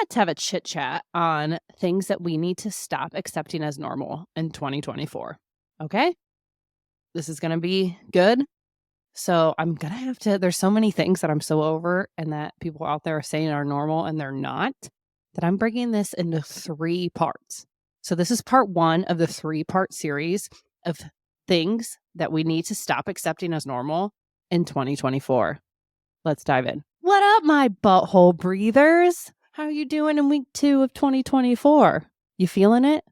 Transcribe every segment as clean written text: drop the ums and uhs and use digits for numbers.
let's have a chit chat on things that we need to stop accepting as normal in 2024. Okay? This is going to be good. So I'm going to have to, there's so many things that I'm so over and that people out there are saying are normal and they're not, that I'm breaking this into 3 parts. So this is part 1 of the 3-part series of things that we need to stop accepting as normal in 2024. Let's dive in. What up, my butthole breathers? How are you doing in week 2 of 2024? You feeling it?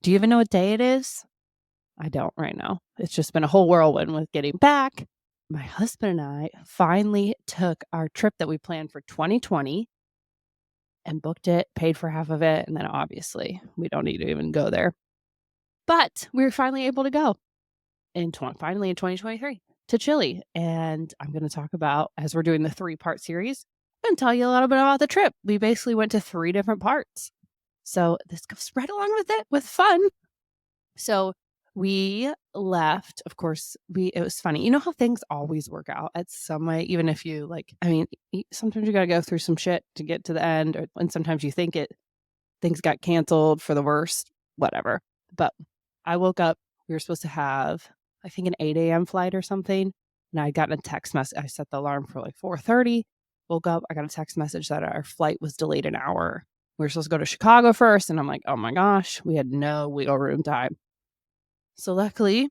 Do you even know what day it is? I don't right now. It's just been a whole whirlwind with getting back. My husband and I finally took our trip that we planned for 2020 and booked it, paid for half of it, and then obviously we don't need to even go there. But we were finally able to go finally in 2023 to Chile. And I'm going to talk about, as we're doing the 3-part series, I'm going to tell you a little bit about the trip. We basically went to 3 different parts. So this goes right along with it, with fun. So we left, of course, it was funny. You know how things always work out at some way, even if you sometimes you got to go through some shit to get to the end, and sometimes you think things got canceled for the worst, whatever. But I woke up, we were supposed to have, I think, an 8 a.m. flight or something. And I got a text message. I set the alarm for 4:30. Woke up, I got a text message that our flight was delayed an hour. We were supposed to go to Chicago first. And I'm like, oh my gosh, we had no wiggle room time. So luckily,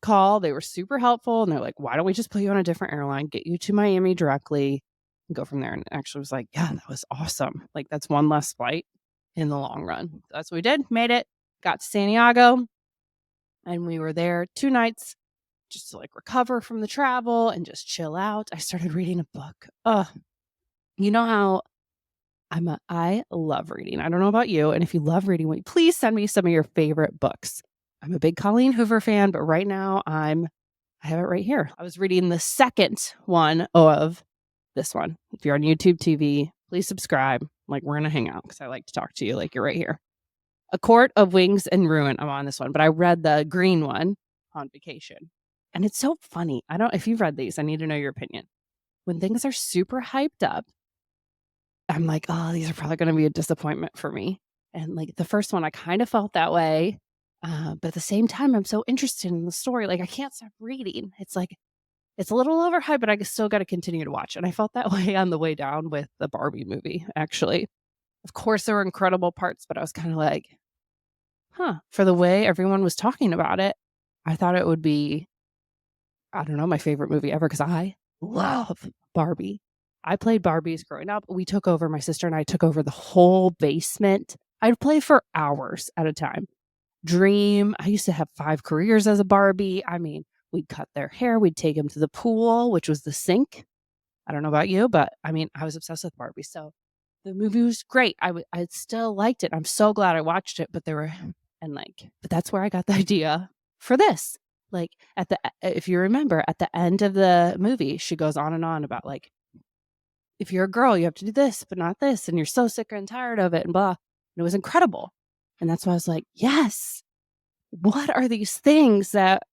they were super helpful. And they're like, why don't we just put you on a different airline, get you to Miami directly, and go from there. And it actually was like, yeah, that was awesome. That's one less flight in the long run. That's what we did. Made it. Got to Santiago. And we were there 2 nights just to recover from the travel and just chill out. I started reading a book. You know how I love reading. I don't know about you. And if you love reading, please send me some of your favorite books. I'm a big Colleen Hoover fan, but right now I have it right here. I was reading the second one of this one. If you're on YouTube TV, please subscribe. We're going to hang out because I like to talk to you you're right here. A Court of Wings and Ruin. I'm on this one, but I read the green one on vacation. And it's so funny. If you've read these, I need to know your opinion. When things are super hyped up, I'm like, oh, these are probably going to be a disappointment for me. And the first one, I kind of felt that way. But at the same time, I'm so interested in the story. I can't stop reading. It's it's a little overhyped, but I still got to continue to watch. And I felt that way on the way down with the Barbie movie, actually. Of course, there were incredible parts, but I was kind of like, for the way everyone was talking about it, I thought it would be, I don't know, my favorite movie ever because I love Barbie. I played Barbies growing up. My sister and I took over the whole basement. I'd play for hours at a time. Dream. I used to have 5 careers as a Barbie. I mean, we'd cut their hair. We'd take them to the pool, which was the sink. I don't know about you, but I was obsessed with Barbie. So the movie was great. I still liked it. I'm so glad I watched it, but but that's where I got the idea for this. If you remember, at the end of the movie, she goes on and on about if you're a girl, you have to do this, but not this. And you're so sick and tired of it and blah. And it was incredible. And that's why I was like, yes, what are these things that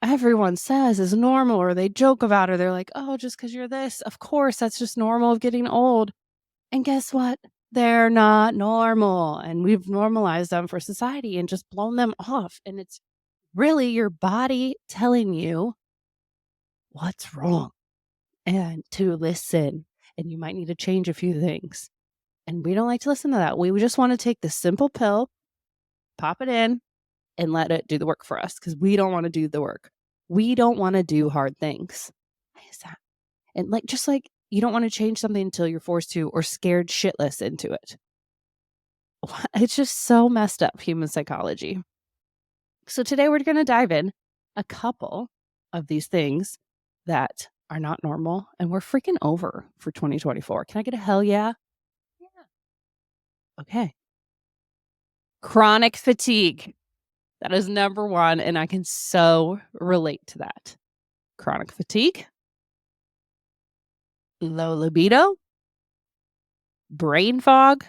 everyone says is normal, or they joke about, or they're like, oh, just because you're this, of course, that's just normal of getting old. And guess what? They're not normal. And we've normalized them for society and just blown them off. And it's really your body telling you what's wrong and to listen. And you might need to change a few things. And we don't like to listen to that. We just want to take this simple pill, pop it in, and let it do the work for us because we don't want to do the work. We don't want to do hard things. Why is that? And just like you don't want to change something until you're forced to or scared shitless into it. It's just so messed up, human psychology. So today we're going to dive in a couple of these things that are not normal and we're freaking over for 2024. Can I get a hell yeah? Yeah. Okay. Chronic fatigue. That is number 1, and I can so relate to that. Chronic fatigue, low libido, brain fog,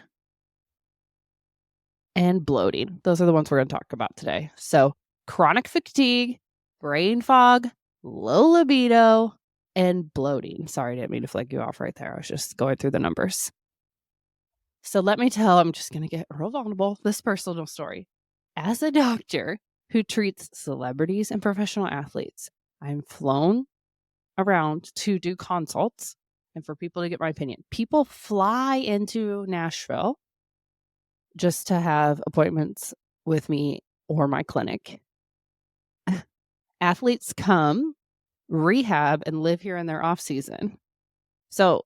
and bloating. Those are the ones we're going to talk about today. So chronic fatigue, brain fog, low libido, and bloating. Sorry, I didn't mean to flag you off right there. I was just going through the numbers. So let me tell, I'm just going to get real vulnerable, this personal story. As a doctor who treats celebrities and professional athletes, I'm flown around to do consults and for people to get my opinion. People fly into Nashville just to have appointments with me or my clinic. Athletes come, rehab, and live here in their off season. So,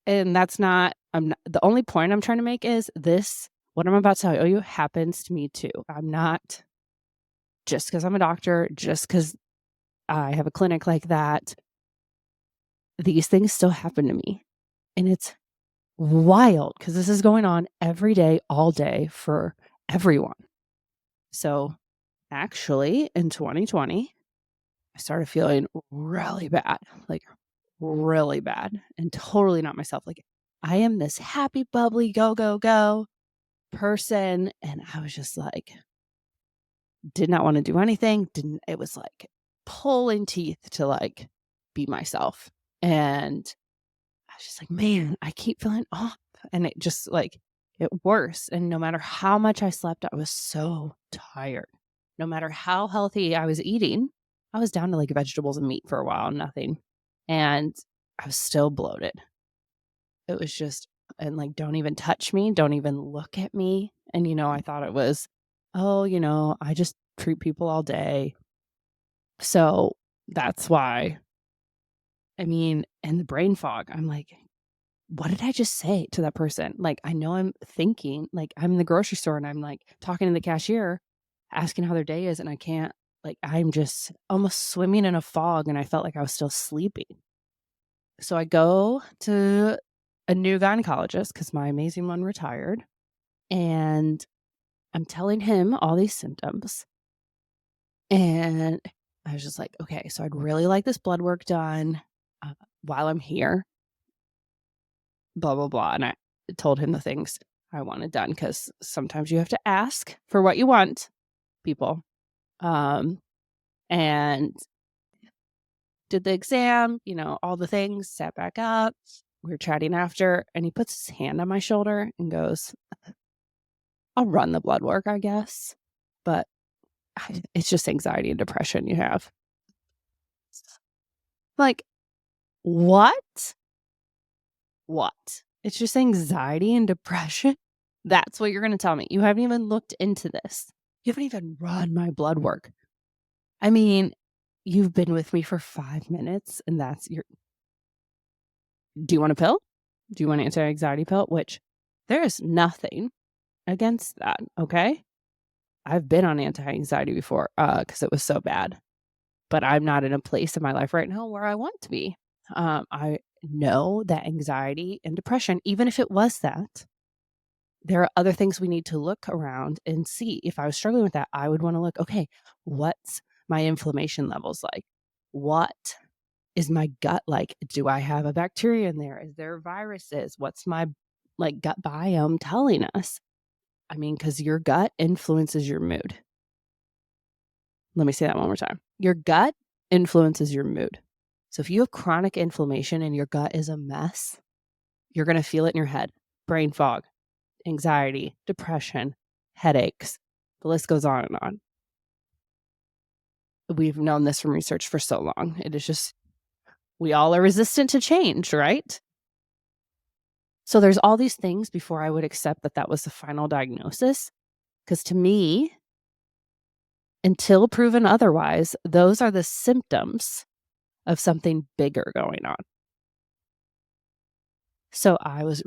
and that's not, the only point I'm trying to make is this, what I'm about to tell you happens to me too. I'm not, just because I'm a doctor, just because I have a clinic like that, these things still happen to me. And it's wild because this is going on every day, all day for everyone. So actually, in 2020, I started feeling really bad, like really bad and totally not myself. Like I am this happy, bubbly, go, go, go person. And I was just like, did not want to do anything. It was like pulling teeth to like be myself. And I was just like, man, I keep feeling off. And it just like, it worse. And no matter how much I slept, I was so tired. No matter how healthy I was eating, I was down to like vegetables and meat for a while, nothing. And I was still bloated. It was just, and like, don't even touch me, don't even look at me. And, I thought it was, oh, I just treat people all day. So that's why, and the brain fog, I'm like, what did I just say to that person? Like, I know I'm thinking, like, I'm in the grocery store and I'm like talking to the cashier, asking how their day is. And I can't, like, I'm just almost swimming in a fog. And I felt like I was still sleeping. So I go to a new gynecologist because my amazing one retired. And I'm telling him all these symptoms. And I was just like, okay, so I'd really like this blood work done while I'm here, blah, blah, blah. And I told him the things I wanted done because sometimes you have to ask for what you want, people. And did the exam, all the things, sat back up. We were chatting after, and he puts his hand on my shoulder and goes, I'll run the blood work, I guess. But it's just anxiety and depression you have. Like, what? What? It's just anxiety and depression? That's what you're going to tell me. You haven't even looked into this. You haven't even run my blood work. I mean, you've been with me for 5 minutes and that's your. Do you want a pill? Do you want an anti-anxiety pill? Which there is nothing against that. Okay. I've been on anti-anxiety before because it was so bad, but I'm not in a place in my life right now where I want to be. I know that anxiety and depression, even if it was that, there are other things we need to look around and see. If I was struggling with that, I would want to look, okay, what's my inflammation levels like? What is my gut like? Do I have a bacteria in there? Is there viruses? What's my like gut biome telling us? Because your gut influences your mood. Let me say that one more time. Your gut influences your mood. So if you have chronic inflammation and your gut is a mess, you're going to feel it in your head. Brain fog, anxiety, depression, headaches. The list goes on and on. We've known this from research for so long. It is just, we all are resistant to change, right? So there's all these things before I would accept that that was the final diagnosis. Because to me, until proven otherwise, those are the symptoms of something bigger going on. So I was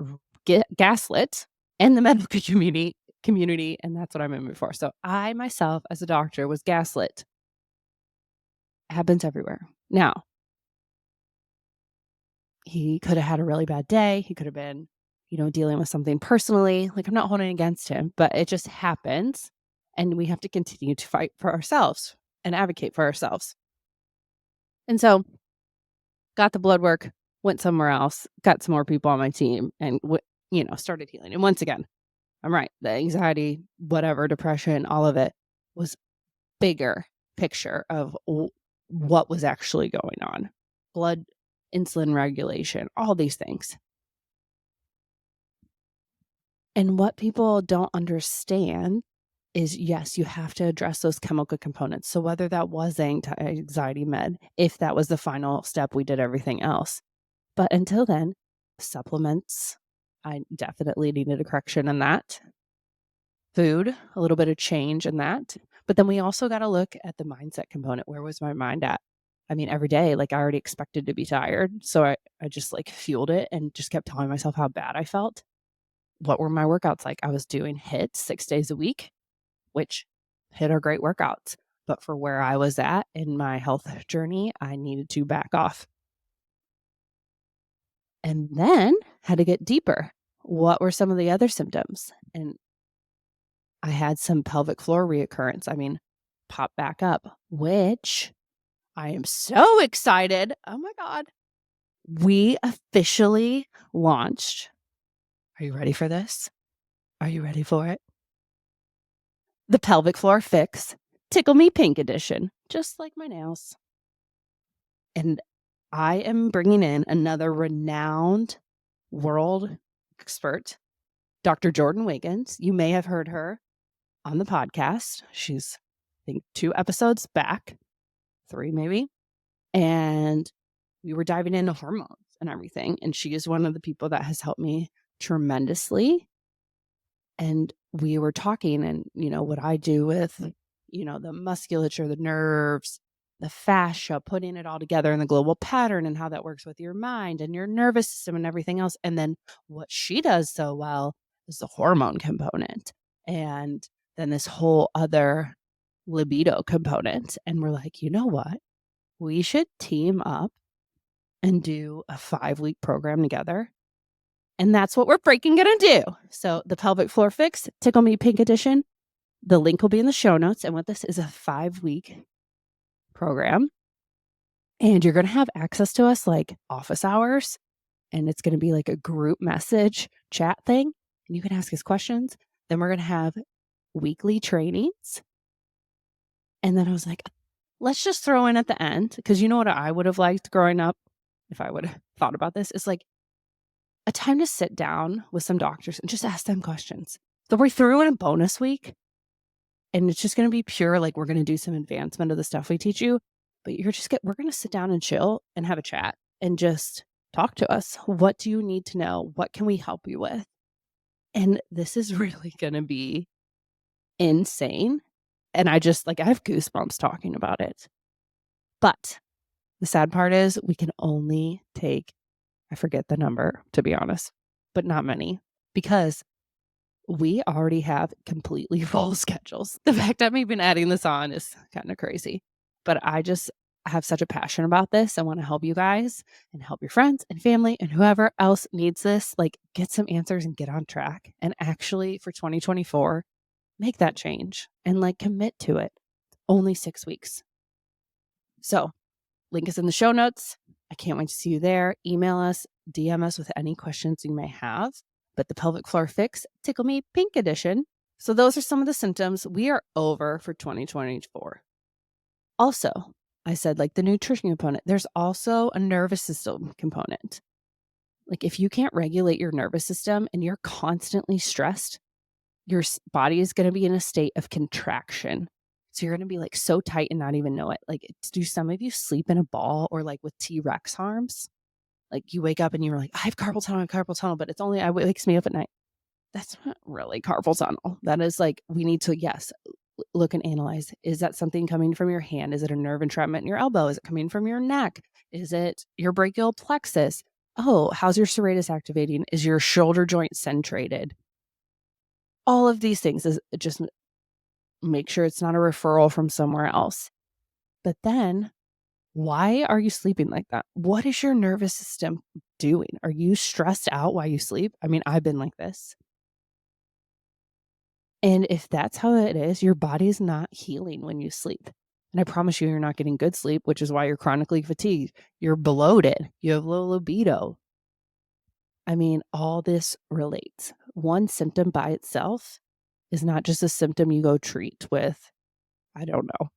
gaslit in the medical community, and that's what I'm in for. So I myself, as a doctor, was gaslit. It happens everywhere. Now, he could have had a really bad day. He could have been, dealing with something personally. Like, I'm not holding against him, but it just happens. And we have to continue to fight for ourselves and advocate for ourselves. And so got the blood work, went somewhere else, got some more people on my team, and, started healing. And once again, I'm right. The anxiety, whatever, depression, all of it was bigger picture of what was actually going on. Blood, insulin regulation, all these things. And what people don't understand is, yes, you have to address those chemical components. So whether that was anxiety med, if that was the final step, we did everything else. But until then, supplements, I definitely needed a correction in that. Food, a little bit of change in that. But then we also got to look at the mindset component. Where was my mind at? I mean, every day, like I already expected to be tired. So I just like fueled it and just kept telling myself how bad I felt. What were my workouts like? I was doing HIIT 6 days a week, which HIIT are great workouts. But for where I was at in my health journey, I needed to back off. And then had to get deeper. What were some of the other symptoms? And I had some pelvic floor reoccurrence. I mean, pop back up, which I am so excited. Oh my God. We officially launched. Are you ready for this? Are you ready for it? The Pelvic Floor Fix Tickle Me Pink Edition, just like my nails. And I am bringing in another renowned world expert, Dr. Jordan Wiggins. You may have heard her on the podcast. She's, I think, 2 episodes back, 3 maybe. And we were diving into hormones and everything. And she is one of the people that has helped me tremendously. And we were talking and, what I do with, the musculature, the nerves, the fascia, putting it all together in the global pattern and how that works with your mind and your nervous system and everything else. And then what she does so well is the hormone component. And then this whole other libido component. And we're like, you know what? We should team up and do a 5-week program together. And that's what we're freaking going to do. So the Pelvic Floor Fix, Tickle Me Pink Edition, the link will be in the show notes. And what this is a 5-week program. And you're going to have access to us like office hours. And it's going to be like a group message chat thing. And you can ask us questions. Then we're going to have weekly trainings. And then I was like, let's just throw in at the end. Because you know what I would have liked growing up, if I would have thought about this, is like a time to sit down with some doctors and just ask them questions. So we threw in a bonus week. And it's just going to be pure, like we're going to do some advancement of the stuff we teach you, but we're going to sit down and chill and have a chat and just talk to us. What do you need to know? What can we help you with? And this is really going to be insane. And I have goosebumps talking about it. But the sad part is we can only take, I forget the number, to be honest, but not many, because we already have completely full schedules. The fact I'm even adding this on is kind of crazy. But I just have such a passion about this. I want to help you guys and help your friends and family and whoever else needs this. Like, get some answers and get on track. And actually, for 2024, make that change and like commit to it. Only 6 weeks. So, link is in the show notes. I can't wait to see you there. Email us, DM us with any questions you may have. But the Pelvic Floor Fix, Tickle Me Pink Edition. So those are some of the symptoms. We are over for 2024. Also, I said like the nutrition component, there's also a nervous system component. Like if you can't regulate your nervous system and you're constantly stressed, your body is going to be in a state of contraction. So you're going to be like so tight and not even know it. Like, do some of you sleep in a ball or like with T-Rex arms? Like you wake up and you're like, I have carpal tunnel, but it's only, it wakes me up at night. That's not really carpal tunnel. That is like, we need to, yes, look and analyze. Is that something coming from your hand? Is it a nerve entrapment in your elbow? Is it coming from your neck? Is it your brachial plexus? Oh, how's your serratus activating? Is your shoulder joint centrated? All of these things is just make sure it's not a referral from somewhere else. But then why are you sleeping like that? What is your nervous system doing? Are you stressed out while you sleep? I mean, I've been like this. And if that's how it is, your body's not healing when you sleep. And I promise you're not getting good sleep, which is why you're chronically fatigued. You're bloated. You have low libido. I mean, all this relates. One symptom by itself is not just a symptom you go treat with, I don't know,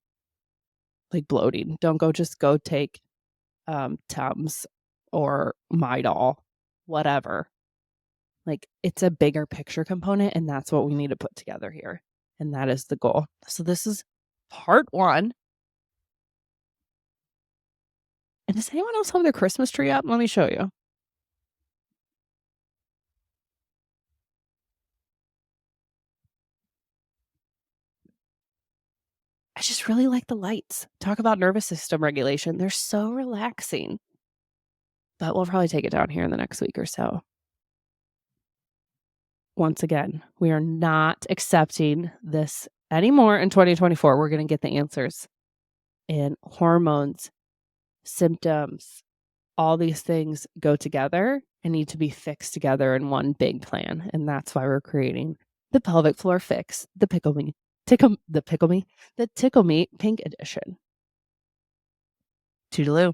like bloating. Don't go take Tums or Midol, whatever. Like, it's a bigger picture component, and that's what we need to put together here, and that is the goal. So this is part 1. And does anyone else have their Christmas tree up? Let me show you. I just really like the lights. Talk about nervous system regulation. They're so relaxing. But we'll probably take it down here in the next week or so. Once again, we are not accepting this anymore in 2024. We're going to get the answers in hormones, symptoms, all these things go together and need to be fixed together in one big plan. And that's why we're creating the pelvic floor fix, the Tickle Me Pink Edition. Toodaloo.